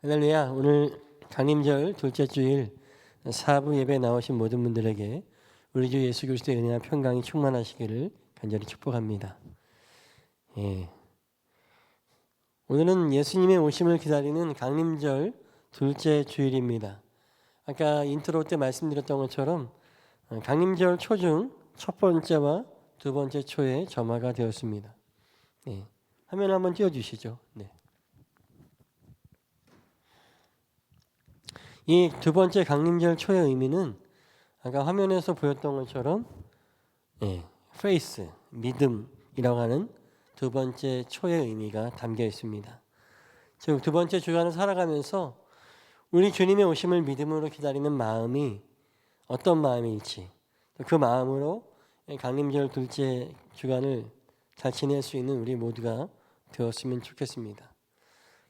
할렐루야. 오늘 강림절 둘째 주일 사부 예배 나오신 모든 분들에게 우리 주 예수 그리스도의 은혜와 평강이 충만하시기를 간절히 축복합니다. 오늘은 예수님의 오심을 기다리는 강림절 둘째 주일입니다. 아까 인트로 때 말씀드렸던 것처럼 강림절 초중 첫 번째와 두 번째 초에 점화가 되었습니다. 화면 한번 띄워주시죠. 이 두 번째 강림절 초의 의미는 아까 화면에서 보였던 것처럼 faith, 믿음이라고 하는 두 번째 초의 의미가 담겨 있습니다. 즉 두 번째 주간을 살아가면서 우리 주님의 오심을 믿음으로 기다리는 마음이 어떤 마음일지, 그 마음으로 강림절 둘째 주간을 잘 지낼 수 있는 우리 모두가 되었으면 좋겠습니다.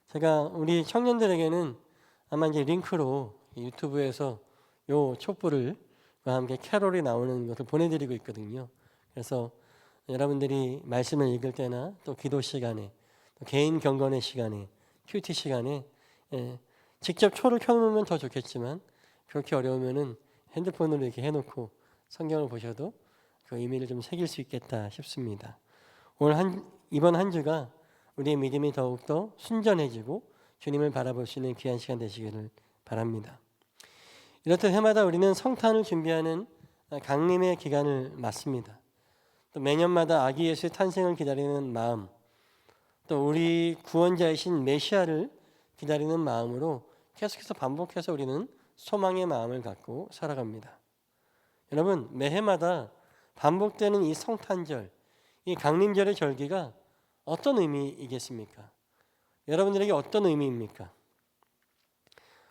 제가 우리 청년들에게는 아마 이제 링크로 유튜브에서 요 촛불과 함께 캐롤이 나오는 것을 보내드리고 있거든요. 그래서 여러분들이 말씀을 읽을 때나 또 기도 시간에, 또 개인 경건의 시간에, 큐티 시간에 직접 초를 켜놓으면 더 좋겠지만 그렇게 어려우면은 핸드폰으로 이렇게 해놓고 성경을 보셔도 그 의미를 좀 새길 수 있겠다 싶습니다. 이번 한 주가 우리의 믿음이 더욱더 순전해지고 주님을 바라볼 수 있는 귀한 시간 되시기를 바랍니다. 이렇듯 해마다 우리는 성탄을 준비하는 강림의 기간을 맞습니다. 또 매년마다 아기 예수의 탄생을 기다리는 마음, 또 우리 구원자이신 메시아를 기다리는 마음으로 계속해서 반복해서 우리는 소망의 마음을 갖고 살아갑니다. 여러분, 매해마다 반복되는 이 성탄절, 이 강림절의 절기가 어떤 의미이겠습니까? 여러분들에게 어떤 의미입니까?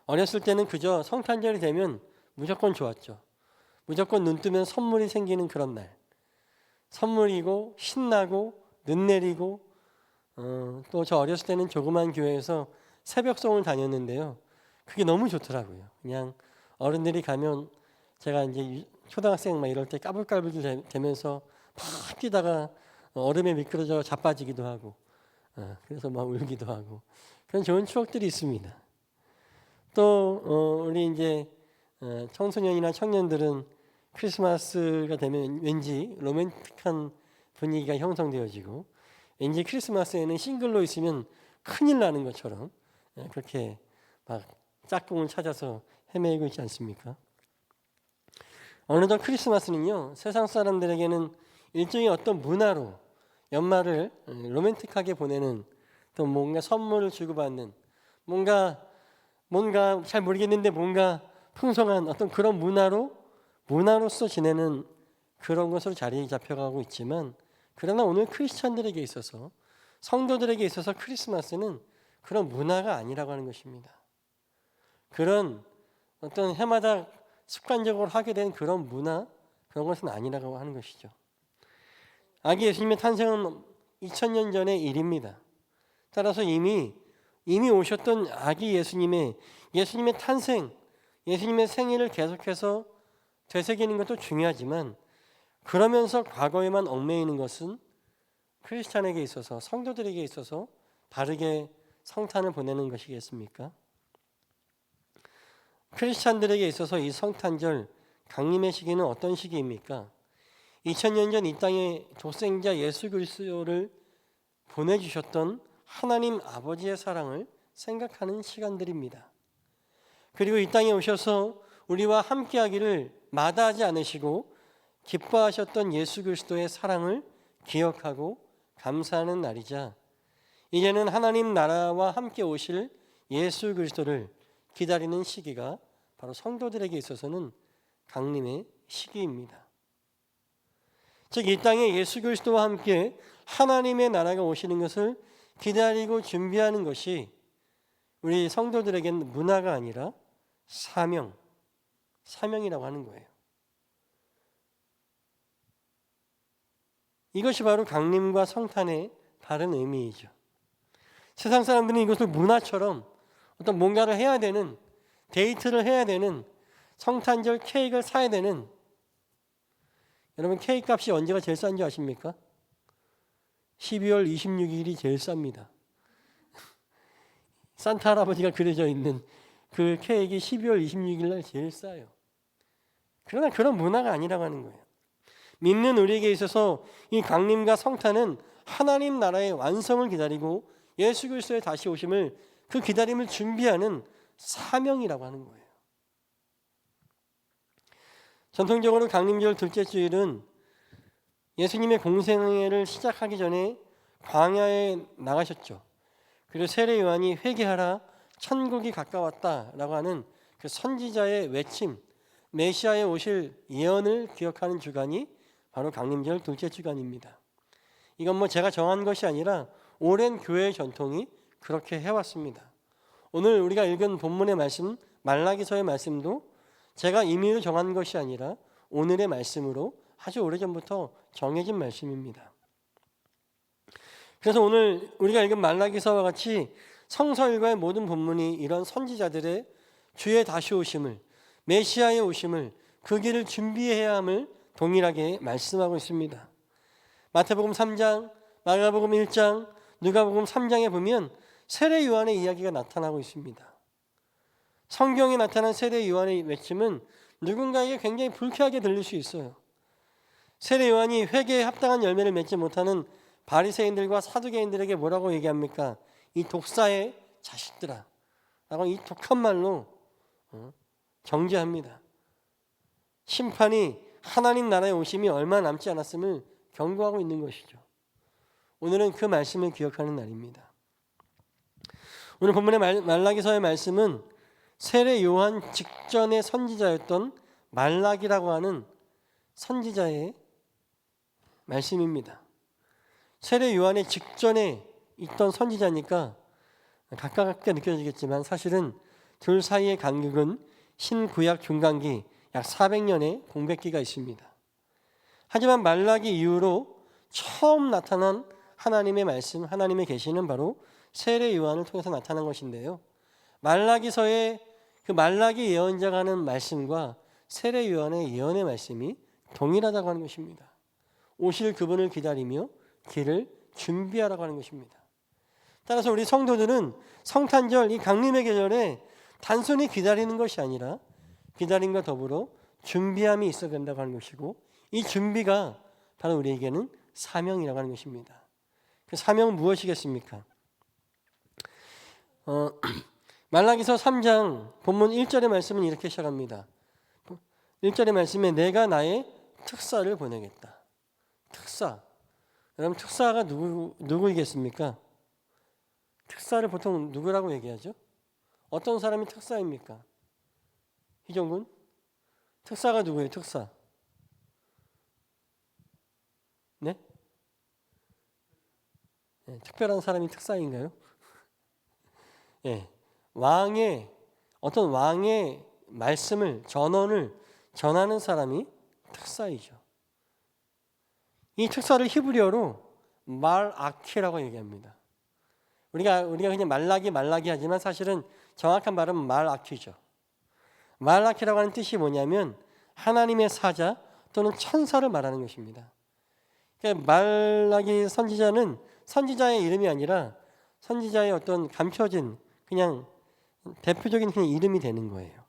어렸을 때는 그저 성탄절이 되면 무조건 좋았죠. 무조건 눈 뜨면 선물이 생기는 그런 날. 선물이고 신나고 눈 내리고 또 저 어렸을 때는 조그만 교회에서 새벽송을 다녔는데요. 그게 너무 좋더라고요. 그냥 어른들이 가면 제가 이제 초등학생 막 이럴 때 까불까불 되면서 막 뛰다가 얼음에 미끄러져 자빠지기도 하고 그래서 막 울기도 하고 그런 좋은 추억들이 있습니다. 또 우리 이제 청소년이나 청년들은 크리스마스가 되면 왠지 로맨틱한 분위기가 형성되어지고 왠지 크리스마스에는 싱글로 있으면 큰일 나는 것처럼 그렇게 막 짝꿍을 찾아서 헤매고 있지 않습니까? 어느덧 크리스마스는요, 세상 사람들에게는 일종의 어떤 문화로 연말을 로맨틱하게 보내는, 또 뭔가 선물을 주고받는, 뭔가 잘 모르겠는데 뭔가 풍성한 어떤 그런 문화로서 지내는 그런 것으로 자리 잡혀가고 있지만, 그러나 오늘 크리스찬들에게 있어서, 성도들에게 있어서 크리스마스는 그런 문화가 아니라고 하는 것입니다. 그런 어떤 해마다 습관적으로 하게 된 그런 문화, 그런 것은 아니라고 하는 것이죠. 아기 예수님의 탄생은 2000년 전의 일입니다. 따라서 이미 오셨던 아기 예수님의 탄생, 예수님의 생일을 계속해서 되새기는 것도 중요하지만, 그러면서 과거에만 얽매이는 것은 크리스찬에게 있어서, 성도들에게 있어서 바르게 성탄을 보내는 것이겠습니까? 크리스찬들에게 있어서 이 성탄절, 강림의 시기는 어떤 시기입니까? 2000년 전 이 땅에 독생자 예수 그리스도를 보내주셨던 하나님 아버지의 사랑을 생각하는 시간들입니다. 그리고 이 땅에 오셔서 우리와 함께하기를 마다하지 않으시고 기뻐하셨던 예수 그리스도의 사랑을 기억하고 감사하는 날이자, 이제는 하나님 나라와 함께 오실 예수 그리스도를 기다리는 시기가 바로 성도들에게 있어서는 강림의 시기입니다. 즉, 이 땅에 예수 그리스도와 함께 하나님의 나라가 오시는 것을 기다리고 준비하는 것이 우리 성도들에게는 문화가 아니라 사명이라고 하는 거예요. 이것이 바로 강림과 성탄의 다른 의미이죠. 세상 사람들은 이것을 문화처럼 어떤 뭔가를 해야 되는, 데이트를 해야 되는, 성탄절 케이크를 사야 되는, 여러분 케이크 값이 언제가 제일 싼지 아십니까? 12월 26일이 제일 쌉니다. 산타 할아버지가 그려져 있는 그 케이크 12월 26일 날 제일 싸요. 그러나 그런 문화가 아니라고 하는 거예요. 믿는 우리에게 있어서 이 강림과 성탄은 하나님 나라의 완성을 기다리고 예수 그리스도의 다시 오심을, 그 기다림을 준비하는 사명이라고 하는 거예요. 전통적으로 강림절 둘째 주일은 예수님의 공생애를 시작하기 전에 광야에 나가셨죠. 그리고 세례 요한이 회개하라 천국이 가까웠다라고 하는 그 선지자의 외침, 메시아의 오실 예언을 기억하는 주간이 바로 강림절 둘째 주간입니다. 이건 뭐 제가 정한 것이 아니라 오랜 교회의 전통이 그렇게 해왔습니다. 오늘 우리가 읽은 본문의 말씀, 말라기서의 말씀도 제가 임의로 정한 것이 아니라 오늘의 말씀으로 아주 오래전부터 정해진 말씀입니다. 그래서 오늘 우리가 읽은 말라기서와 같이 성서일과의 모든 본문이 이런 선지자들의 주의 다시 오심을, 메시아의 오심을, 그 길을 준비해야 함을 동일하게 말씀하고 있습니다. 마태복음 3장, 마가복음 1장, 누가복음 3장에 보면 세례 요한의 이야기가 나타나고 있습니다. 성경에 나타난 세례 요한의 외침은 누군가에게 굉장히 불쾌하게 들릴 수 있어요. 세례 요한이 회개에 합당한 열매를 맺지 못하는 바리새인들과 사두개인들에게 뭐라고 얘기합니까? 이 독사의 자식들아 라고 이 독한 말로 정죄합니다. 심판이, 하나님 나라의 오심이 얼마 남지 않았음을 경고하고 있는 것이죠. 오늘은 그 말씀을 기억하는 날입니다. 오늘 본문의 말라기서의 말씀은 세례 요한 직전의 선지자였던 말라기라고 하는 선지자의 말씀입니다. 세례 요한의 직전에 있던 선지자니까 가깝게 느껴지겠지만 사실은 둘 사이의 간격은 신구약 중간기 약 400년의 공백기가 있습니다. 하지만 말라기 이후로 처음 나타난 하나님의 말씀, 하나님의 계시는 바로 세례 요한을 통해서 나타난 것인데요. 말라기서의 그 말라기 예언자가 하는 말씀과 세례 요한의 예언의 말씀이 동일하다고 하는 것입니다. 오실 그분을 기다리며 길을 준비하라고 하는 것입니다. 따라서 우리 성도들은 성탄절, 이 강림의 계절에 단순히 기다리는 것이 아니라 기다림과 더불어 준비함이 있어야 된다고 하는 것이고, 이 준비가 바로 우리에게는 사명이라고 하는 것입니다. 그 사명은 무엇이겠습니까? 말라기서 3장 본문 1절의 말씀은 이렇게 시작합니다. 1절의 말씀에 내가 나의 특사를 보내겠다. 특사. 여러분, 특사가 누구이겠습니까? 특사를 보통 누구라고 얘기하죠? 어떤 사람이 특사입니까? 희정군? 특사가 누구예요? 특사. 네? 네, 특별한 사람이 특사인가요? 네, 어떤 왕의 말씀을, 전언을 전하는 사람이 특사이죠. 이 특사를 히브리어로 말아키라고 얘기합니다. 우리가 그냥 말라기 하지만 사실은 정확한 발음은 말아키죠. 말아키라고 하는 뜻이 뭐냐면 하나님의 사자 또는 천사를 말하는 것입니다. 그러니까 말라기 선지자는 선지자의 이름이 아니라 선지자의 어떤 감춰진 그냥 대표적인 그냥 이름이 되는 거예요.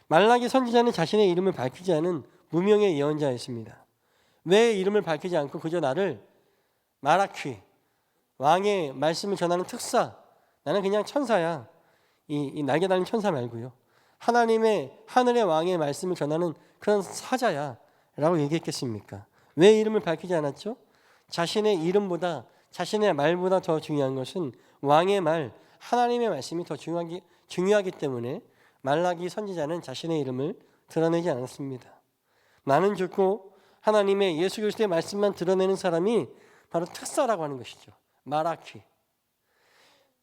말라기 선지자는 자신의 이름을 밝히지 않은 무명의 예언자였습니다. 왜 이름을 밝히지 않고 그저 나를 말아키, 왕의 말씀을 전하는 특사, 나는 그냥 천사야, 이 날개 달린 천사 말고요, 하나님의 하늘의 왕의 말씀을 전하는 그런 사자야 라고 얘기했겠습니까? 왜 이름을 밝히지 않았죠? 자신의 이름보다, 자신의 말보다 더 중요한 것은 왕의 말, 하나님의 말씀이 더 중요하기 때문에 말라기 선지자는 자신의 이름을 드러내지 않았습니다. 나는 죽고 하나님의 예수 그리스도의 말씀만 드러내는 사람이 바로 특사라고 하는 것이죠. 말아키.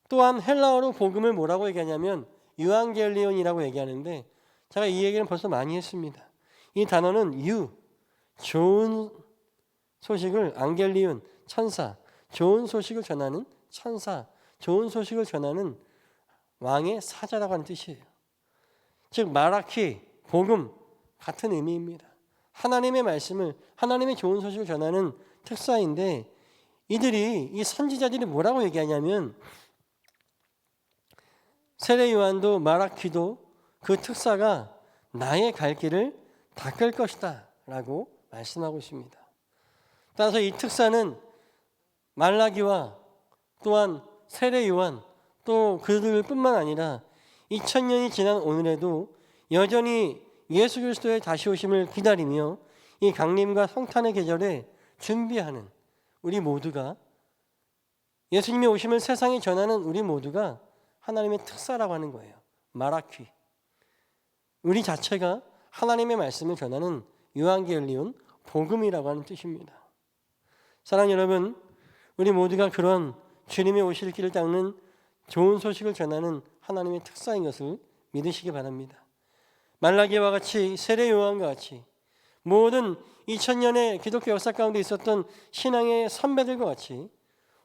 또한 헬라어로 복음을 뭐라고 얘기하냐면 유앙겔리온이라고 얘기하는데, 제가 이 얘기는 벌써 많이 했습니다. 이 단어는 좋은 소식을, 앙겔리온, 천사, 좋은 소식을 전하는 천사, 좋은 소식을 전하는 왕의 사자라고 하는 뜻이에요. 즉 말아키, 복음 같은 의미입니다. 하나님의 말씀을, 하나님의 좋은 소식을 전하는 특사인데, 이 선지자들이 뭐라고 얘기하냐면 세례 요한도 말라기도 그 특사가 나의 갈 길을 닦을 것이다 라고 말씀하고 있습니다. 따라서 이 특사는 말라기와 또한 세례 요한 또 그들뿐만 아니라 2000년이 지난 오늘에도 여전히 예수 그리스도의 다시 오심을 기다리며 이 강림과 성탄의 계절에 준비하는 우리 모두가, 예수님의 오심을 세상에 전하는 우리 모두가 하나님의 특사라고 하는 거예요. 마라퀴. 우리 자체가 하나님의 말씀을 전하는 유한겔리온 복음이라고 하는 뜻입니다. 사랑하는 여러분, 우리 모두가 그런 주님의 오실 길을 닦는 좋은 소식을 전하는 하나님의 특사인 것을 믿으시기 바랍니다. 말라기와 같이 세례 요한과 같이 모든 2000년의 기독교 역사 가운데 있었던 신앙의 선배들과 같이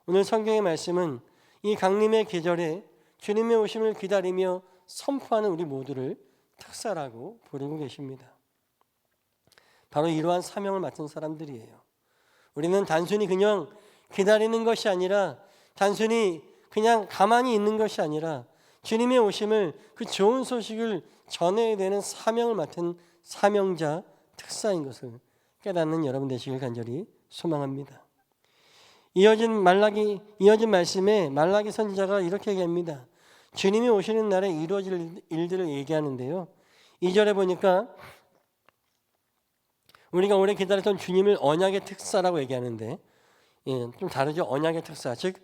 오늘 성경의 말씀은 이 강림의 계절에 주님의 오심을 기다리며 선포하는 우리 모두를 특사라고 부르고 계십니다. 바로 이러한 사명을 맡은 사람들이에요. 우리는 단순히 그냥 기다리는 것이 아니라, 단순히 그냥 가만히 있는 것이 아니라 주님의 오심을, 그 좋은 소식을 전해야 되는 사명을 맡은 사명자, 특사인 것을 깨닫는 여러분 되시길 간절히 소망합니다. 이어진 말씀에 말라기 선지자가 이렇게 얘기합니다. 주님이 오시는 날에 이루어질 일들을 얘기하는데요. 2절에 보니까 우리가 오래 기다렸던 주님을 언약의 특사라고 얘기하는데, 좀 다르죠. 언약의 특사, 즉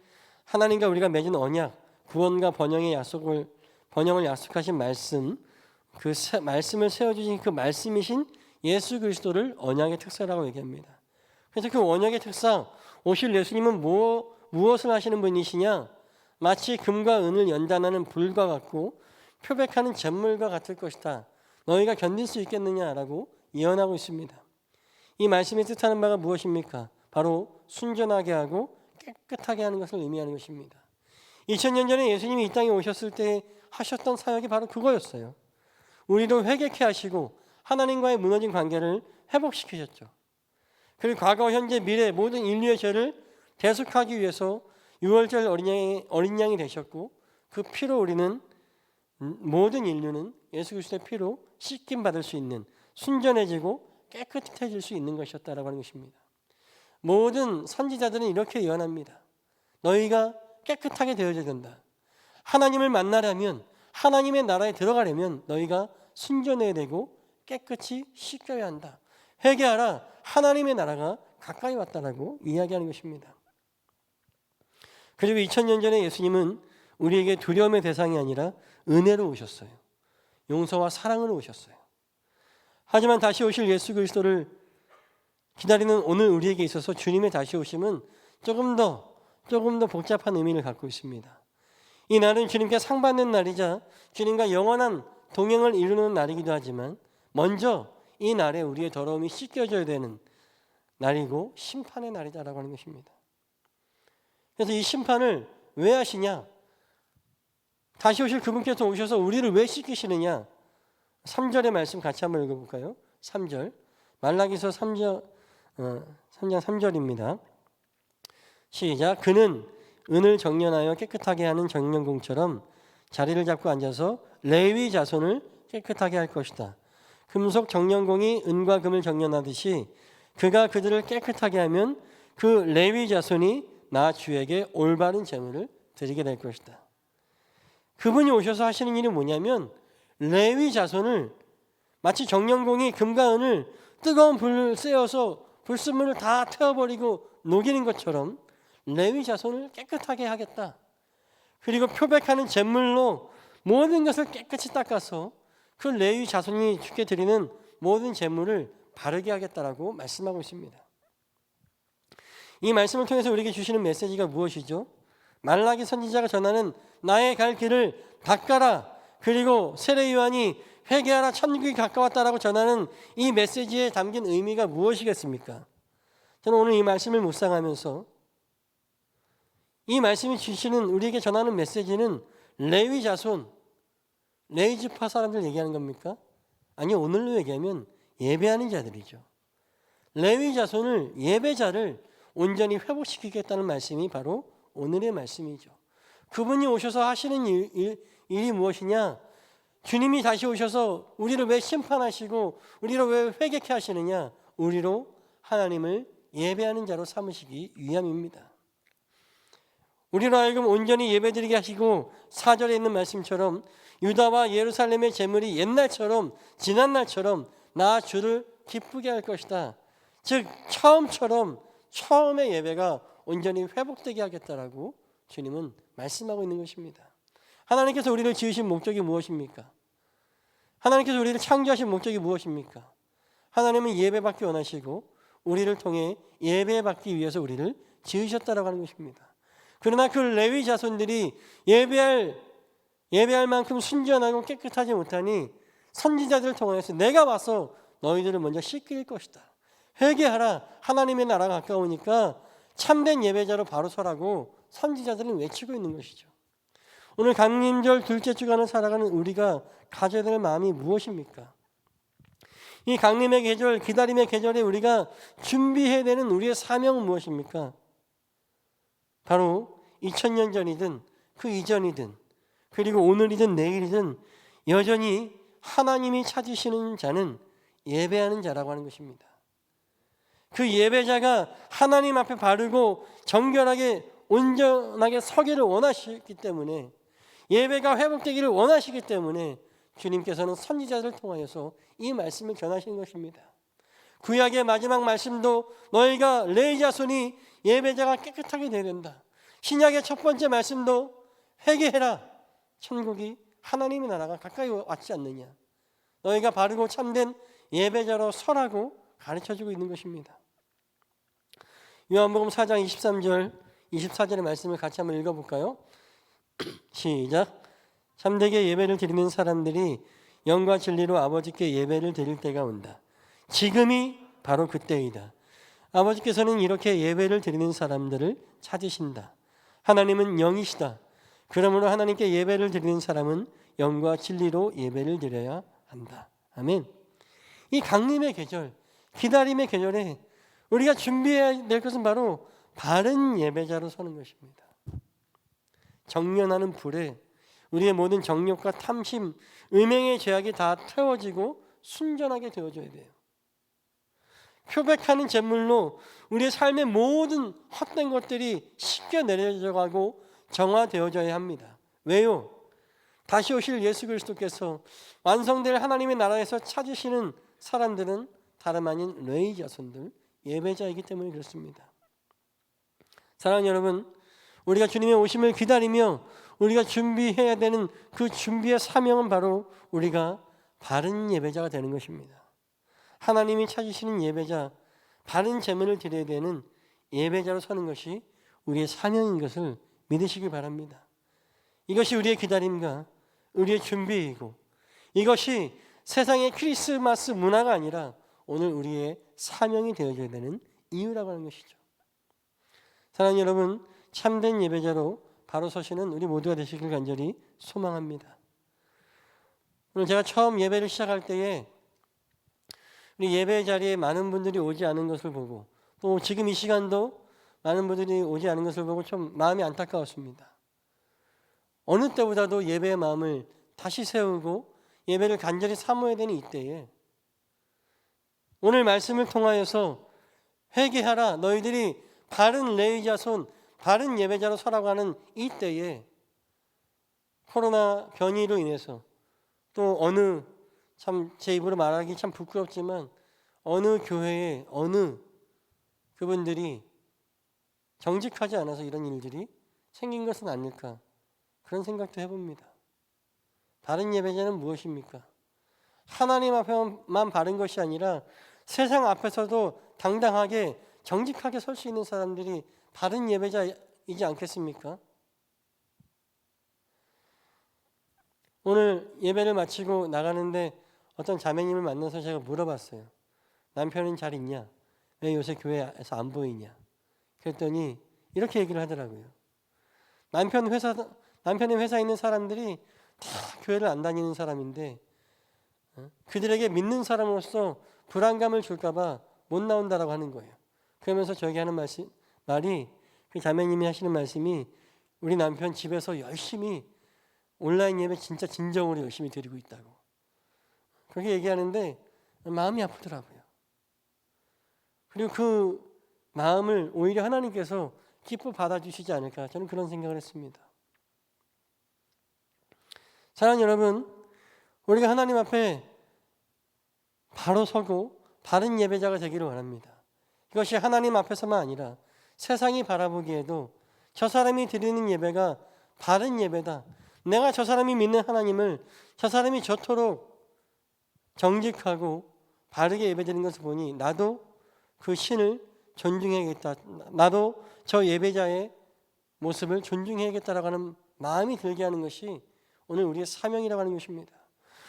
하나님과 우리가 맺은 언약, 구원과 번영을 약속하신 말씀, 그 말씀을 세워주신 그 말씀이신 예수 그리스도를 언약의 특사라고 얘기합니다. 그래서 그 언약의 특사, 오실 예수님은 무엇을 하시는 분이시냐? 마치 금과 은을 연단하는 불과 같고 표백하는 잿물과 같을 것이다. 너희가 견딜 수 있겠느냐라고 예언하고 있습니다. 이 말씀이 뜻하는 바가 무엇입니까? 바로 순전하게 하고 깨끗하게 하는 것을 의미하는 것입니다. 2000년 전에 예수님이 이 땅에 오셨을 때 하셨던 사역이 바로 그거였어요. 우리를 회개케 하시고 하나님과의 무너진 관계를 회복시키셨죠. 그리고 과거, 현재, 미래 모든 인류의 죄를 대속하기 위해서 6월절 어린 양이 되셨고, 그 피로 우리는, 모든 인류는 예수 그리스도의 피로 씻김 받을 수 있는, 순전해지고 깨끗해질 수 있는 것이었다라고 하는 것입니다. 모든 선지자들은 이렇게 예언합니다. 너희가 깨끗하게 되어야 된다. 하나님을 만나려면, 하나님의 나라에 들어가려면 너희가 순전해야 되고 깨끗이 씻겨야 한다. 회개하라. 하나님의 나라가 가까이 왔다라고 이야기하는 것입니다. 그리고 2000년 전에 예수님은 우리에게 두려움의 대상이 아니라 은혜로 오셨어요. 용서와 사랑으로 오셨어요. 하지만 다시 오실 예수 그리스도를 기다리는 오늘 우리에게 있어서 주님의 다시 오심은 조금 더 복잡한 의미를 갖고 있습니다. 이 날은 주님께 상 받는 날이자 주님과 영원한 동행을 이루는 날이기도 하지만, 먼저 이 날에 우리의 더러움이 씻겨져야 되는 날이고 심판의 날이다라고 하는 것입니다. 그래서 이 심판을 왜 하시냐? 다시 오실 그분께서 오셔서 우리를 왜 씻기시느냐? 3절의 말씀 같이 한번 읽어볼까요? 3절, 말라기서 3장 3절입니다. 시작. 그는 은을 정련하여 깨끗하게 하는 정련공처럼 자리를 잡고 앉아서 레위 자손을 깨끗하게 할 것이다. 금속 정련공이 은과 금을 정련하듯이 그가 그들을 깨끗하게 하면 그 레위 자손이 나 주에게 올바른 제물을 드리게 될 것이다. 그분이 오셔서 하시는 일이 뭐냐면, 레위 자손을, 마치 정련공이 금과 은을 뜨거운 불을 쐬어서 불순물을 다 태워버리고 녹이는 것처럼 레위 자손을 깨끗하게 하겠다. 그리고 표백하는 잿물로 모든 것을 깨끗이 닦아서 그 레위 자손이 주께 드리는 모든 제물을 바르게 하겠다라고 말씀하고 있습니다. 이 말씀을 통해서 우리에게 주시는 메시지가 무엇이죠? 말라기 선지자가 전하는 나의 갈 길을 닦아라, 그리고 세례 요한이 회개하라, 천국이 가까웠다라고 전하는 이 메시지에 담긴 의미가 무엇이겠습니까? 저는 오늘 이 말씀을 묵상하면서 이 말씀이 주시는, 우리에게 전하는 메시지는 레위 자손, 레위 지파 사람들 얘기하는 겁니까? 아니, 오늘로 얘기하면 예배하는 자들이죠. 레위 자손을, 예배자를 온전히 회복시키겠다는 말씀이 바로 오늘의 말씀이죠. 그분이 오셔서 하시는 일이 무엇이냐? 주님이 다시 오셔서 우리를 왜 심판하시고 우리를 왜 회개케 하시느냐? 우리로 하나님을 예배하는 자로 삼으시기 위함입니다. 우리로 하여금 온전히 예배드리게 하시고 4절에 있는 말씀처럼 유다와 예루살렘의 제물이 옛날처럼 지난날처럼 나 주를 기쁘게 할 것이다. 즉 처음의 예배가 온전히 회복되게 하겠다라고 주님은 말씀하고 있는 것입니다. 하나님께서 우리를 지으신 목적이 무엇입니까? 하나님께서 우리를 창조하신 목적이 무엇입니까? 하나님은 예배받기 원하시고 우리를 통해 예배받기 위해서 우리를 지으셨다라고 하는 것입니다. 그러나 그 레위 자손들이 예배할 만큼 순전하고 깨끗하지 못하니 선지자들을 통해서 내가 와서 너희들을 먼저 씻길 것이다. 회개하라. 하나님의 나라가 가까우니까 참된 예배자로 바로 서라고 선지자들은 외치고 있는 것이죠. 오늘 강림절 둘째 주간을 살아가는 우리가 가져야 될 마음이 무엇입니까? 이 강림의 계절, 기다림의 계절에 우리가 준비해야 되는 우리의 사명은 무엇입니까? 바로 2000년 전이든 그 이전이든 그리고 오늘이든 내일이든 여전히 하나님이 찾으시는 자는 예배하는 자라고 하는 것입니다. 그 예배자가 하나님 앞에 바르고 정결하게 온전하게 서기를 원하시기 때문에 예배가 회복되기를 원하시기 때문에 주님께서는 선지자들을 통하여서 이 말씀을 전하시는 것입니다. 구약의 마지막 말씀도 너희가 레위 자손이 예배자가 깨끗하게 되어야 된다. 신약의 첫 번째 말씀도 회개해라. 천국이 하나님의 나라가 가까이 왔지 않느냐. 너희가 바르고 참된 예배자로 서라고 가르쳐주고 있는 것입니다. 요한복음 4장 23절 24절의 말씀을 같이 한번 읽어볼까요? 시작. 참되게 예배를 드리는 사람들이 영과 진리로 아버지께 예배를 드릴 때가 온다. 지금이 바로 그때이다. 아버지께서는 이렇게 예배를 드리는 사람들을 찾으신다. 하나님은 영이시다. 그러므로 하나님께 예배를 드리는 사람은 영과 진리로 예배를 드려야 한다. 아멘. 이 강림의 계절, 기다림의 계절에 우리가 준비해야 될 것은 바로 바른 예배자로 서는 것입니다. 정련하는 불에 우리의 모든 정욕과 탐심, 음행의 죄악이 다 태워지고 순전하게 되어져야 돼요. 표백하는 제물로 우리의 삶의 모든 헛된 것들이 씻겨 내려져가고 정화되어져야 합니다. 왜요? 다시 오실 예수 그리스도께서 완성될 하나님의 나라에서 찾으시는 사람들은 다름 아닌 레위 자손들, 예배자이기 때문에 그렇습니다. 사랑하는 여러분, 우리가 주님의 오심을 기다리며 우리가 준비해야 되는 그 준비의 사명은 바로 우리가 바른 예배자가 되는 것입니다. 하나님이 찾으시는 예배자, 바른 제물을 드려야 되는 예배자로 서는 것이 우리의 사명인 것을 믿으시길 바랍니다. 이것이 우리의 기다림과 우리의 준비이고 이것이 세상의 크리스마스 문화가 아니라 오늘 우리의 사명이 되어져야 되는 이유라고 하는 것이죠. 사랑하는 여러분, 참된 예배자로 바로 서시는 우리 모두가 되시길 간절히 소망합니다. 오늘 제가 처음 예배를 시작할 때에 우리 예배 자리에 많은 분들이 오지 않은 것을 보고 또 지금 이 시간도 많은 분들이 오지 않은 것을 보고 좀 마음이 안타까웠습니다. 어느 때보다도 예배의 마음을 다시 세우고 예배를 간절히 사모해야 되는 이때에 오늘 말씀을 통하여서 회개하라, 너희들이 바른 레위 자손, 바른 예배자로 서라고 하는 이때에 코로나 변이로 인해서 또 어느 참 제 입으로 말하기 참 부끄럽지만 어느 교회에 어느 그분들이 정직하지 않아서 이런 일들이 생긴 것은 아닐까 그런 생각도 해봅니다. 바른 예배자는 무엇입니까? 하나님 앞에만 바른 것이 아니라 세상 앞에서도 당당하게 정직하게 설 수 있는 사람들이 바른 예배자이지 않겠습니까? 오늘 예배를 마치고 나가는데 어떤 자매님을 만나서 제가 물어봤어요. 남편은 잘 있냐? 왜 요새 교회에서 안 보이냐? 그랬더니 이렇게 얘기를 하더라고요. 남편의 회사에 있는 사람들이 다 교회를 안 다니는 사람인데 그들에게 믿는 사람으로서 불안감을 줄까 봐 못 나온다라고 하는 거예요. 그러면서 저에게 하는 말이 그 자매님이 하시는 말씀이 우리 남편 집에서 열심히 온라인 예배 진짜 진정으로 열심히 드리고 있다고 그렇게 얘기하는데 마음이 아프더라고요. 그리고 그 마음을 오히려 하나님께서 기뻐 받아주시지 않을까 저는 그런 생각을 했습니다. 사랑하는 여러분, 우리가 하나님 앞에 바로 서고 바른 예배자가 되기를 원합니다. 이것이 하나님 앞에서만 아니라 세상이 바라보기에도 저 사람이 드리는 예배가 바른 예배다. 내가 저 사람이 믿는 하나님을 저 사람이 저토록 정직하고 바르게 예배드리는 것을 보니 나도 그 신을 존중해야겠다. 나도 저 예배자의 모습을 존중해야겠다라고 하는 마음이 들게 하는 것이 오늘 우리의 사명이라고 하는 것입니다.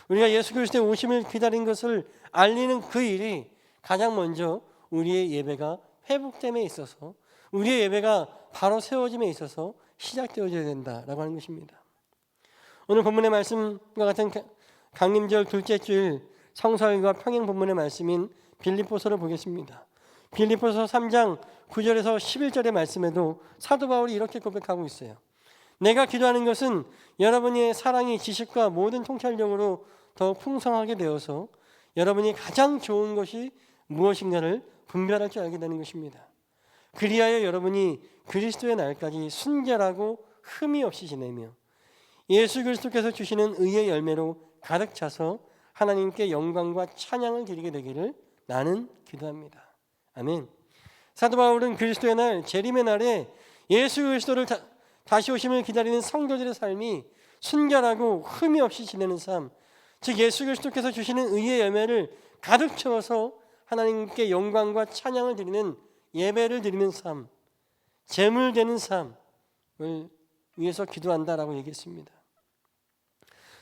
우리가 예수 그리스도의 오심을 기다린 것을 알리는 그 일이 가장 먼저 우리의 예배가 회복됨에 있어서 우리의 예배가 바로 세워짐에 있어서 시작되어져야 된다라고 하는 것입니다. 오늘 본문의 말씀과 같은 강림절 둘째 주일 성사일과 평행 본문의 말씀인 빌립보서를 보겠습니다. 빌립보서 3장 9절에서 11절의 말씀에도 사도 바울이 이렇게 고백하고 있어요. 내가 기도하는 것은 여러분의 사랑이 지식과 모든 통찰력으로 더 풍성하게 되어서 여러분이 가장 좋은 것이 무엇인가를 분별할 줄 알게 되는 것입니다. 그리하여 여러분이 그리스도의 날까지 순결하고 흠이 없이 지내며 예수 그리스도께서 주시는 의의 열매로 가득 차서 하나님께 영광과 찬양을 드리게 되기를 나는 기도합니다. 아멘. 사도 바울은 그리스도의 날, 재림의 날에 예수 그리스도를 다시 오심을 기다리는 성도들의 삶이 순결하고 흠이 없이 지내는 삶, 즉 예수 그리스도께서 주시는 의의 열매를 가득 채워서 하나님께 영광과 찬양을 드리는 예배를 드리는 삶, 제물 되는 삶을 위해서 기도한다라고 얘기했습니다.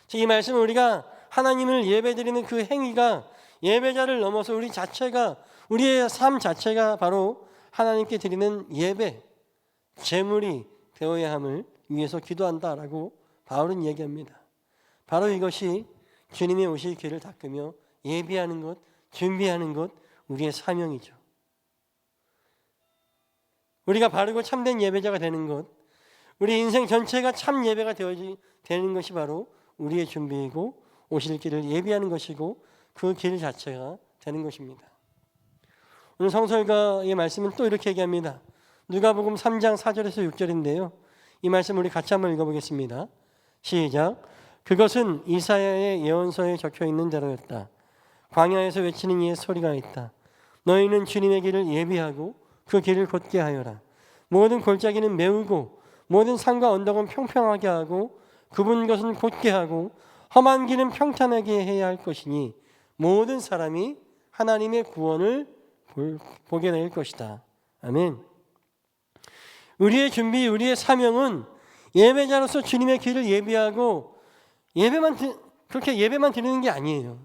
즉 이 말씀은 우리가 하나님을 예배드리는 그 행위가 예배자를 넘어서 우리 자체가 우리의 삶 자체가 바로 하나님께 드리는 예배, 제물이 되어야 함을 위해서 기도한다라고 바울은 얘기합니다. 바로 이것이 주님이 오실 길을 닦으며 예비하는 것, 준비하는 것, 우리의 사명이죠. 우리가 바르고 참된 예배자가 되는 것, 우리 인생 전체가 참 예배가 되는 것이 바로 우리의 준비이고 오실 길을 예비하는 것이고 그 길 자체가 되는 것입니다. 오늘 성서일가의 말씀은 또 이렇게 얘기합니다. 누가복음 3장 4절에서 6절인데요. 이 말씀 우리 같이 한번 읽어보겠습니다. 시작. 그것은 이사야의 예언서에 적혀있는 대로였다. 광야에서 외치는 이의 소리가 있다. 너희는 주님의 길을 예비하고 그 길을 곧게 하여라. 모든 골짜기는 메우고 모든 산과 언덕은 평평하게 하고 굽은 것은 곧게 하고 험한 길은 평탄하게 해야 할 것이니 모든 사람이 하나님의 구원을 보게 될 것이다. 아멘. 우리의 준비, 우리의 사명은 예배자로서 주님의 길을 예비하고 그렇게 예배만 드리는 게 아니에요.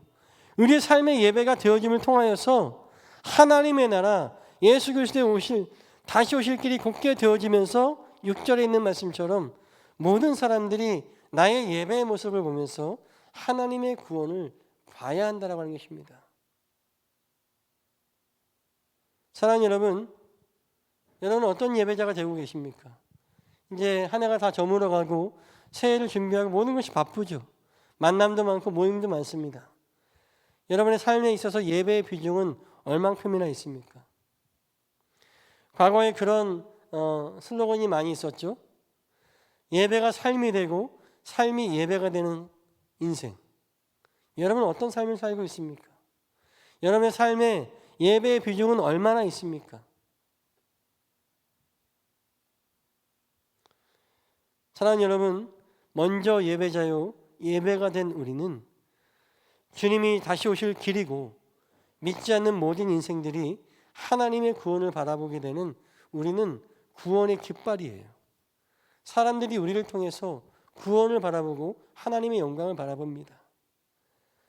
우리의 삶의 예배가 되어짐을 통하여서 하나님의 나라, 예수 그리스도의 다시 오실 길이 곧게 되어지면서 6절에 있는 말씀처럼 모든 사람들이 나의 예배의 모습을 보면서 하나님의 구원을 봐야 한다라고 하는 것입니다. 사랑하는 여러분, 여러분은 어떤 예배자가 되고 계십니까? 이제 한 해가 다 저물어가고 새해를 준비하고 모든 것이 바쁘죠. 만남도 많고 모임도 많습니다. 여러분의 삶에 있어서 예배의 비중은 얼만큼이나 있습니까? 과거에 그런 슬로건이 많이 있었죠. 예배가 삶이 되고 삶이 예배가 되는 인생. 여러분은 어떤 삶을 살고 있습니까? 여러분의 삶에 예배의 비중은 얼마나 있습니까? 사랑하는 여러분, 먼저 예배자요 예배가 된 우리는 주님이 다시 오실 길이고 믿지 않는 모든 인생들이 하나님의 구원을 바라보게 되는 우리는 구원의 깃발이에요. 사람들이 우리를 통해서 구원을 바라보고 하나님의 영광을 바라봅니다.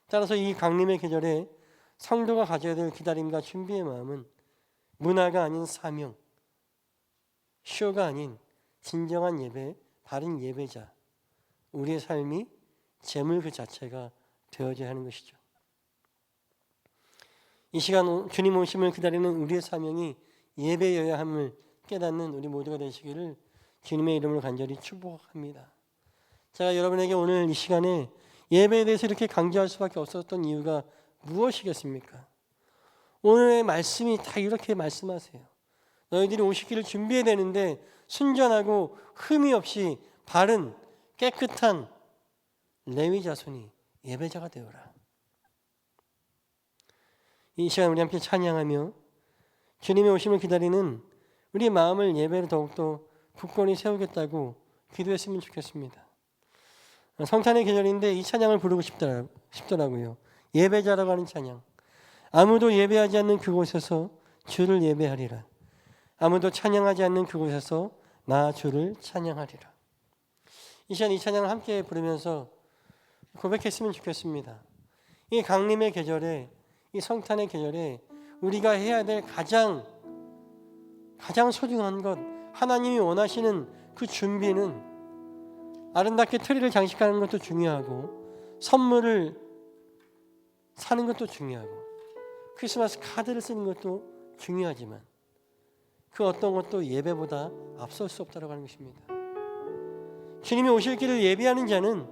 따라서 이 강림의 계절에 성도가 가져야 될 기다림과 준비의 마음은 문화가 아닌 사명, 쇼가 아닌 진정한 예배, 바른 예배자, 우리의 삶이 제물 그 자체가 되어져야 하는 것이죠. 이 시간 주님 오심을 기다리는 우리의 사명이 예배여야 함을 깨닫는 우리 모두가 되시기를 주님의 이름으로 간절히 축복합니다. 제가 여러분에게 오늘 이 시간에 예배에 대해서 이렇게 강조할 수밖에 없었던 이유가 무엇이겠습니까? 오늘의 말씀이 다 이렇게 말씀하세요. 너희들이 오시기를 준비해야 되는데 순전하고 흠이 없이 바른 깨끗한 레위 자손이 예배자가 되어라. 이 시간 우리 함께 찬양하며 주님의 오심을 기다리는 우리 마음을 예배로 더욱더 굳건히 세우겠다고 기도했으면 좋겠습니다. 성탄의 계절인데 이 찬양을 부르고 싶더라고요. 예배자라고 하는 찬양. 아무도 예배하지 않는 그곳에서 주를 예배하리라. 아무도 찬양하지 않는 그곳에서 나 주를 찬양하리라. 이 시간 이 찬양을 함께 부르면서 고백했으면 좋겠습니다. 이 강림의 계절에, 이 성탄의 계절에 우리가 해야 될 가장 소중한 것, 하나님이 원하시는 그 준비는 아름답게 트리를 장식하는 것도 중요하고 선물을 사는 것도 중요하고 크리스마스 카드를 쓰는 것도 중요하지만 그 어떤 것도 예배보다 앞설 수 없다고 하는 것입니다. 주님이 오실 길을 예비하는 자는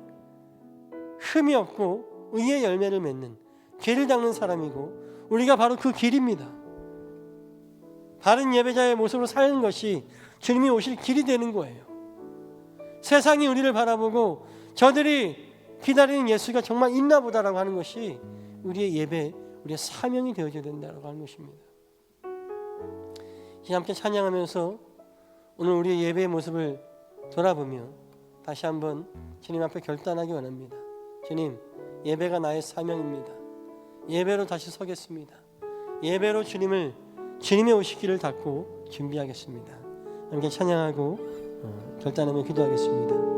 흠이 없고 의의 열매를 맺는 길을 닦는 사람이고 우리가 바로 그 길입니다. 바른 예배자의 모습으로 사는 것이 주님이 오실 길이 되는 거예요. 세상이 우리를 바라보고 저들이 기다리는 예수가 정말 있나 보다라고 하는 것이 우리의 예배, 우리의 사명이 되어져야 된다고 하는 것입니다. 이제 함께 찬양하면서 오늘 우리의 예배의 모습을 돌아보며 다시 한번 주님 앞에 결단하기 원합니다. 주님, 예배가 나의 사명입니다. 예배로 다시 서겠습니다. 예배로 주님의 오시기를 닫고 준비하겠습니다. 함께 찬양하고 결단하며 기도하겠습니다.